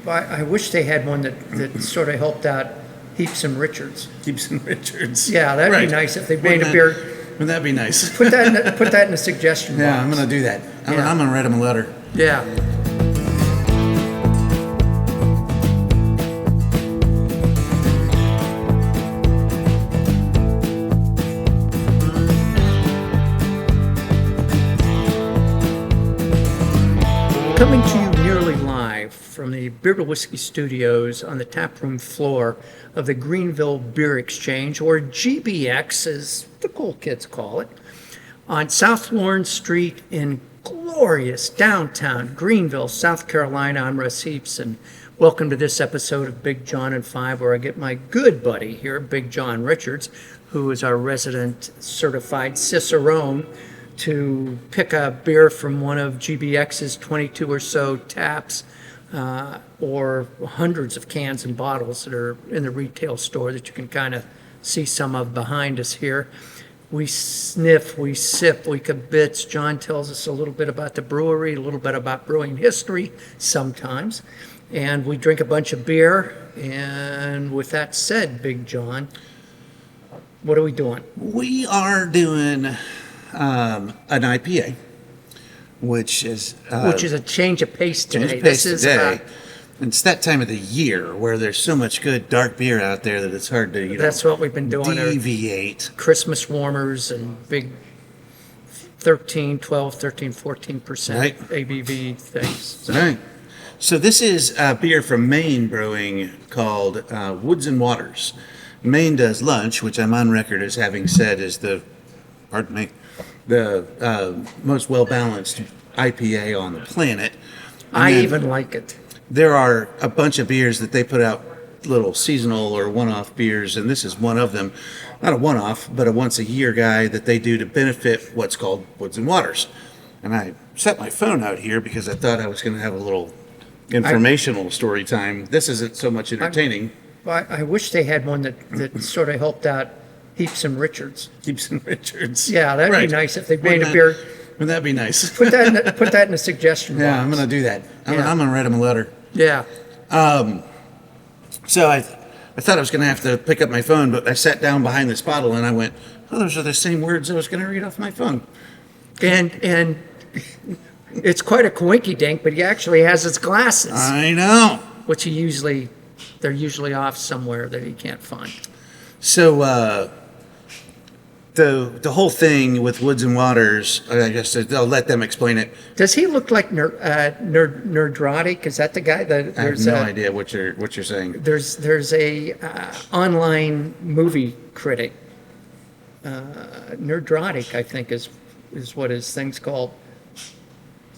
I wish they had one that sort of helped out Heaps and Richards. Heaps and Richards. Yeah, that'd Right. be nice if they made a beer. Wouldn't that be nice? Put that in the suggestion box. Yeah, I'm going to do that. I'm going to write them a letter. Yeah. Coming to you nearly live from the Beer to Whiskey Studios on the taproom floor of the Greenville Beer Exchange, or GBX as the cool kids call it, on South Lawrence Street in glorious downtown Greenville, South Carolina. I'm Russ Heaps, and welcome to this episode of Big John and Five, where I get my good buddy here, Big John Richards, who is our resident certified Cicerone, to pick a beer from one of GBX's 22 or so taps, or hundreds of cans and bottles that are in the retail store that you can kind of see some of behind us here. We sniff, we sip, we kibitz. John tells us a little bit about the brewery, a little bit about brewing history sometimes, and we drink a bunch of beer. And with that said, Big John, what are we doing? We are doing an IPA, which is a change of pace today. change of pace today. It's that time of the year where there's so much good dark beer out there that it's hard to that's what we've been doing. Deviate. Christmas warmers and big 13, 12, 13, 14% Right. ABV things. So, Right. So this is a beer from Maine Brewing called Woods Waters. Maine does lunch, which I'm on record as having said is the most well-balanced IPA on the planet. And I then even like it. there are a bunch of beers that they put out, little seasonal or one-off beers, and this is one of them. Not a one-off, but a once-a-year guy that they do to benefit what's called Woods Waters. And I set my phone out here because I thought I was going to have a little informational story time. This isn't so much entertaining. I wish they had one that sort of helped out Heaps and Richards. Heaps and Richards. Yeah, that'd Right. be nice if they made Wouldn't a beer. Wouldn't that be nice? Put that in the suggestion box. Yeah, I'm going to do that. I'm Yeah. going to write them a letter. Yeah. So I thought I was going to have to pick up my phone, but I sat down behind this bottle and I went, oh, those are the same words I was going to read off my phone. And it's quite a coinky dink, but he actually has his glasses, I know. which they're usually off somewhere that he can't find. So the whole thing with Woods Waters, I guess I'll let them explain it. Does he look like Nerdrotic? Is that the guy? I have no idea what you're saying. There's a online movie critic, Nerdrotic, I think is what his thing's called.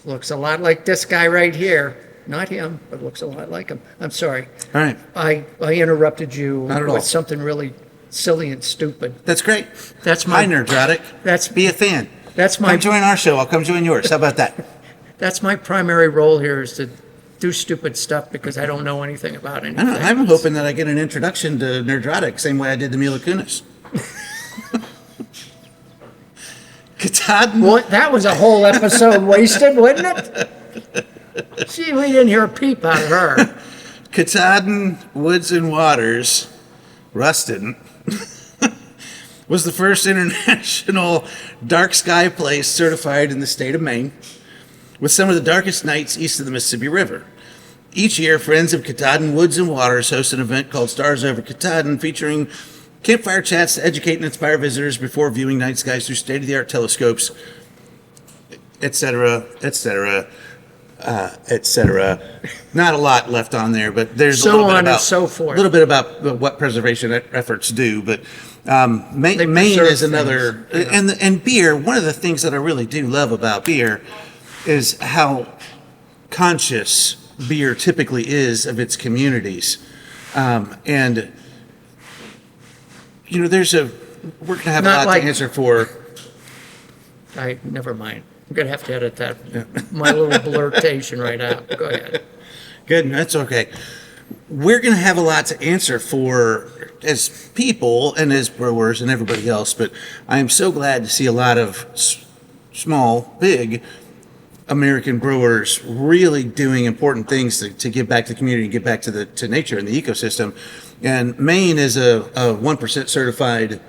Looks a lot like this guy right here. Not him, but looks a lot like him. I'm sorry. All right. I interrupted you Not at all. with something really silly and stupid. That's great. That's my Hi, Nerdrotic. Be a fan. That's my Come join our show. I'll come join yours. How about that? that's my primary role here, is to do stupid stuff because I don't know anything about anything. I'm hoping that I get an introduction to Nerdrotic, same way I did to Mila Kunis. Katahdin. What? That was a whole episode wasted, wasn't it? Gee, we didn't hear a peep out of her. Katahdin Woods Waters, Russ didn't, was the first international dark sky place certified in the state of Maine, with some of the darkest nights east of the Mississippi River. Each year, Friends of Katahdin Woods Waters host an event called Stars Over Katahdin, featuring campfire chats to educate and inspire visitors before viewing night skies through state-of-the-art telescopes, etc., etc., etc. Not a lot left on there, but there's a So little bit on and about so forth. a little bit about what preservation efforts do. But Maine preserve is another, things, yeah. and beer. One of the things that I really do love about beer is how conscious beer typically is of its communities, and we're going to have a Not lot like- to answer for. Never mind. I'm going to have to edit that, my little blurtation right out. Go ahead. Good, that's okay. We're going to have a lot to answer for as people and as brewers and everybody else, but I am so glad to see a lot of small, big American brewers really doing important things to give back to the community, give back to nature and the ecosystem. And Maine is a 1% certified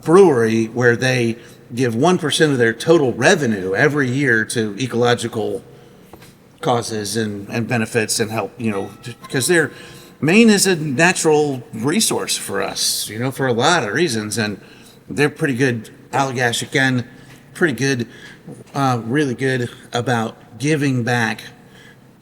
brewery where they give 1% of their total revenue every year to ecological causes and benefits and help, because Maine is a natural resource for us, for a lot of reasons. And they're pretty good. Allagash, again, pretty good, really good about giving back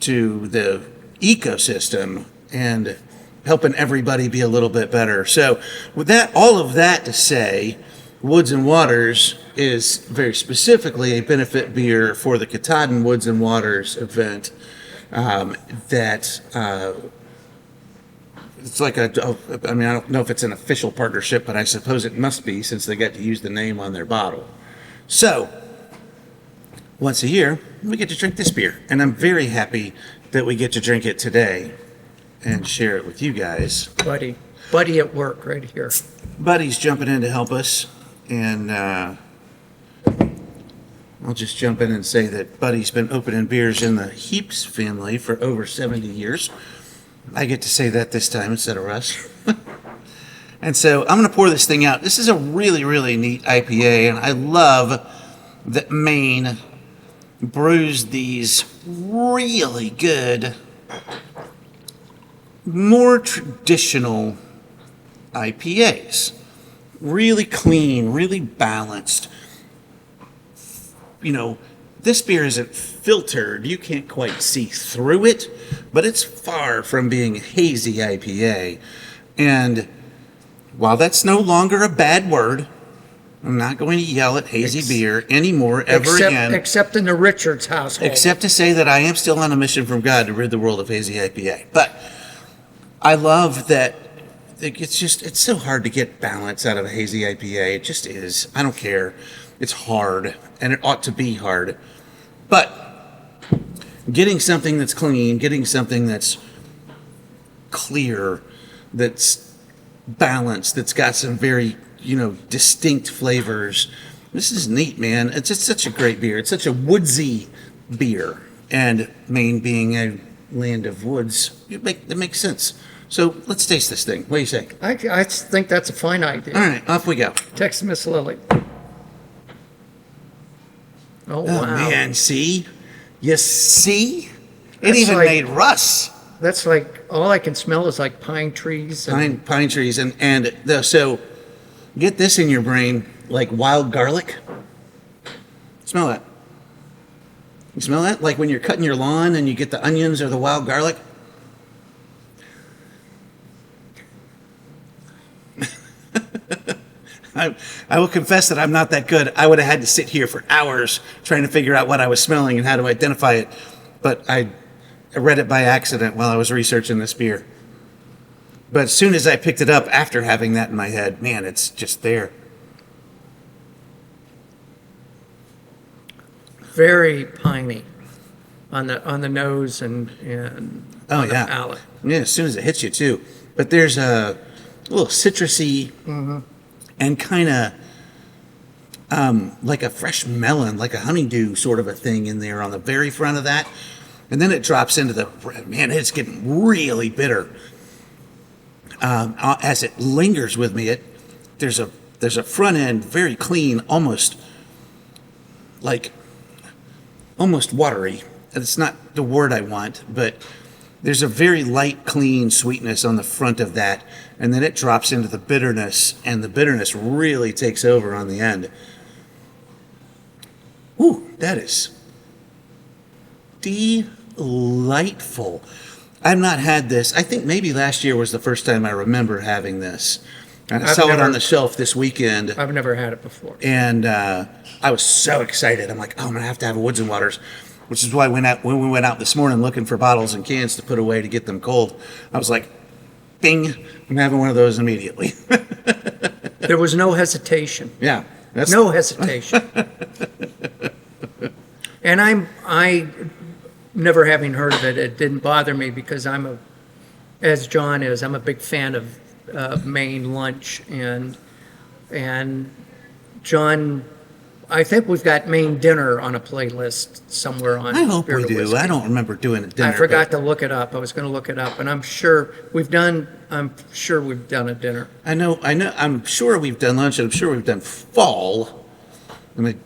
to the ecosystem and helping everybody be a little bit better. So with that, all of that to say, Woods and Waters is very specifically a benefit beer for the Katahdin Woods and Waters event. It's like I don't know if it's an official partnership, but I suppose it must be since they get to use the name on their bottle. So once a year, we get to drink this beer, and I'm very happy that we get to drink it today and share it with you guys. Buddy at work right here. Buddy's jumping in to help us, and I'll just jump in and say that Buddy's been opening beers in the Heaps family for over 70 years. I get to say that this time instead of Russ. And so I'm going to pour this thing out. This is a really, really neat IPA, and I love that Maine brews these really good, more traditional IPAs. Really clean, really balanced. This beer isn't filtered. You can't quite see through it, but it's far from being a hazy IPA. And while that's no longer a bad word, I'm not going to yell at hazy beer anymore again. Except in the Richards household. Except to say that I am still on a mission from God to rid the world of hazy IPA. But I love that it's so hard to get balance out of a hazy IPA. It just is. I don't care. It's hard, and it ought to be hard. But getting something that's clean, getting something that's clear, that's balanced, that's got some very, distinct flavors. This is neat, man. It's just such a great beer. It's such a woodsy beer. And Maine being a land of woods, it makes sense. So let's taste this thing. What do you say? I think that's a fine idea. All right, off we go. Text Miss Lily. Oh, Oh, wow. man, see? You see? It That's even like- made Russ. That's like, all I can smell is like pine trees. And Pine trees. So get this in your brain, like wild garlic. Smell that. You smell that? Like when you're cutting your lawn and you get the onions or the wild garlic. I will confess that I'm not that good. I would have had to sit here for hours trying to figure out what I was smelling and how to identify it. But I read it by accident while I was researching this beer. But as soon as I picked it up after having that in my head, man, it's just there. very piney on the nose and on the palate. Yeah, as soon as it hits you too. But there's a little citrusy and kind of like a fresh melon, like a honeydew sort of a thing in there on the very front of that. And then it drops into the, man, it's getting really bitter. As it lingers with me, there's a front end, very clean, almost watery. It's not the word I want, but there's a very light, clean sweetness on the front of that, and then it drops into the bitterness, and the bitterness really takes over on the end. Ooh, that is delightful. I've not had this. I think maybe last year was the first time I remember having this. And I saw it on the shelf this weekend. I've never had it before. And I was so excited. I'm like, oh, I'm going to have a Woods and Waters, which is why when we went out this morning looking for bottles and cans to put away to get them cold, I was like, bing, I'm having one of those immediately. There was no hesitation. Yeah. No hesitation. And I never having heard of it, it didn't bother me because as John is, I'm a big fan of Maine lunch, and John I think we've got Maine dinner on a playlist somewhere on. I hope Beer we to do. Whiskey. I don't remember doing it dinner. I forgot to look it up. I was going to look it up, and I'm sure we've done a dinner. I'm sure we've done lunch, and I'm sure we've done fall. And I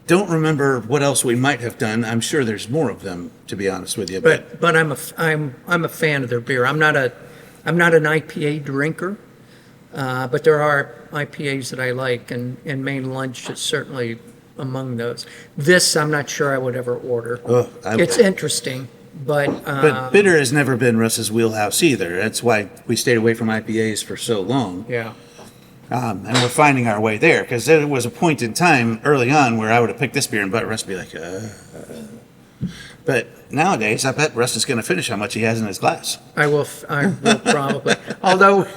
don't remember what else we might have done. I'm sure there's more of them, to be honest with you. But I'm a fan of their beer. I'm not an IPA drinker, but there are IPAs that I like, and Maine Lunch is certainly among those. This I'm not sure I would ever order. It's interesting, but bitter has never been Russ's wheelhouse either. That's why we stayed away from IPAs for so long. yeah. And we're finding our way there, because there was a point in time early on where I would have picked this beer and Russ would be like, But nowadays, I bet Russ is going to finish how much he has in his glass. I will probably. Although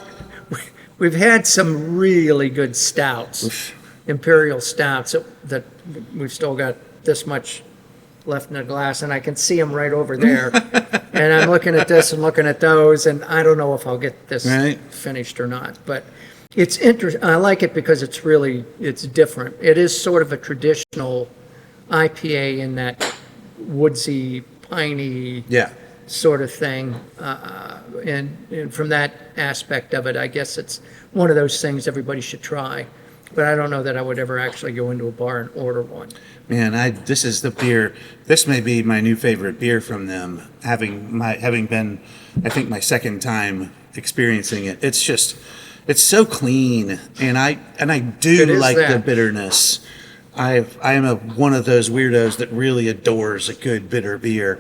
we've had some really good stouts, Oof. imperial stouts that we've still got this much left in the glass, and I can see them right over there. And I'm looking at this and looking at those, and I don't know if I'll get this Right. finished or not. But it's interesting. I like it because it's different. It is sort of a traditional IPA in that woodsy, piney Yeah. sort of thing. And from that aspect of it, I guess it's one of those things everybody should try. But I don't know that I would ever actually go into a bar and order one. Man, this is the beer. This may be my new favorite beer from them. Having been, I think, my second time experiencing it. It's so clean, and I do It is like that. the bitterness. I am one of those weirdos that really adores a good bitter beer.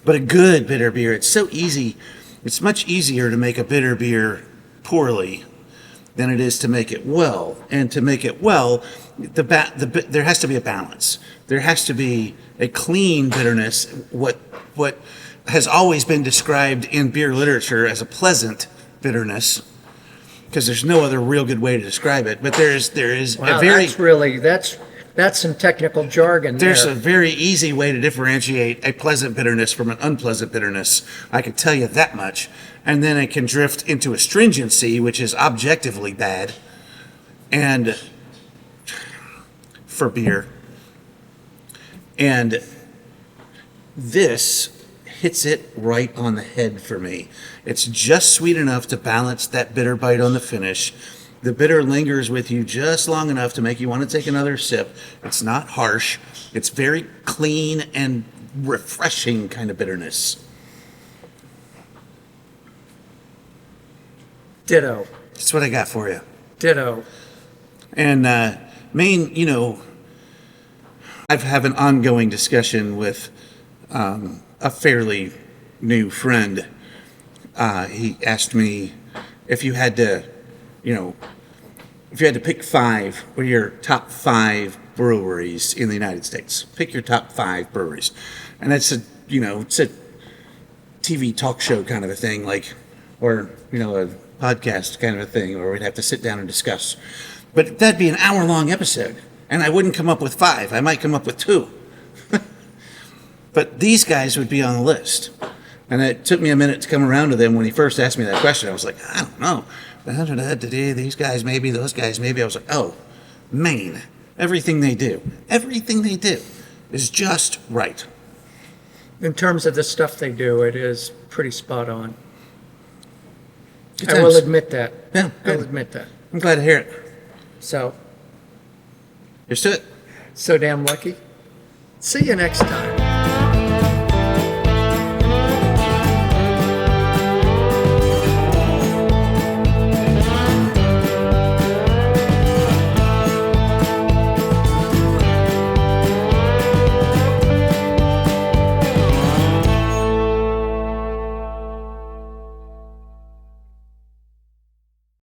But a good bitter beer, it's so easy. It's much easier to make a bitter beer poorly than it is to make it well. And to make it well, there has to be a balance. There has to be a clean bitterness, what has always been described in beer literature as a pleasant bitterness, because there's no other real good way to describe it. But there is Wow, a very that's some technical jargon there's there. a very easy way to differentiate a pleasant bitterness from an unpleasant bitterness. I can tell you that much. And then it can drift into astringency, which is objectively bad. And for beer. And this hits it right on the head for me. It's just sweet enough to balance that bitter bite on the finish. The bitter lingers with you just long enough to make you want to take another sip. It's not harsh. It's very clean and refreshing kind of bitterness. Ditto. That's what I got for you. Ditto. And Maine, I have an ongoing discussion with a fairly new friend. He asked me if you had to, if you had to pick five, what are your top five breweries in the United States? Pick your top five breweries. And it's a TV talk show kind of a thing, or a podcast kind of a thing, where we'd have to sit down and discuss. But that'd be an hour-long episode, and I wouldn't come up with five. I might come up with two. But these guys would be on the list. And it took me a minute to come around to them. When he first asked me that question, I was like, I don't know. These guys maybe, those guys maybe. I was like, oh, Maine. Everything they do is just right. In terms of the stuff they do, it is pretty spot on. Good I will times. admit that. Yeah, I will good. admit that. I'm glad to hear it. So Here's to it. damn lucky. See you next time.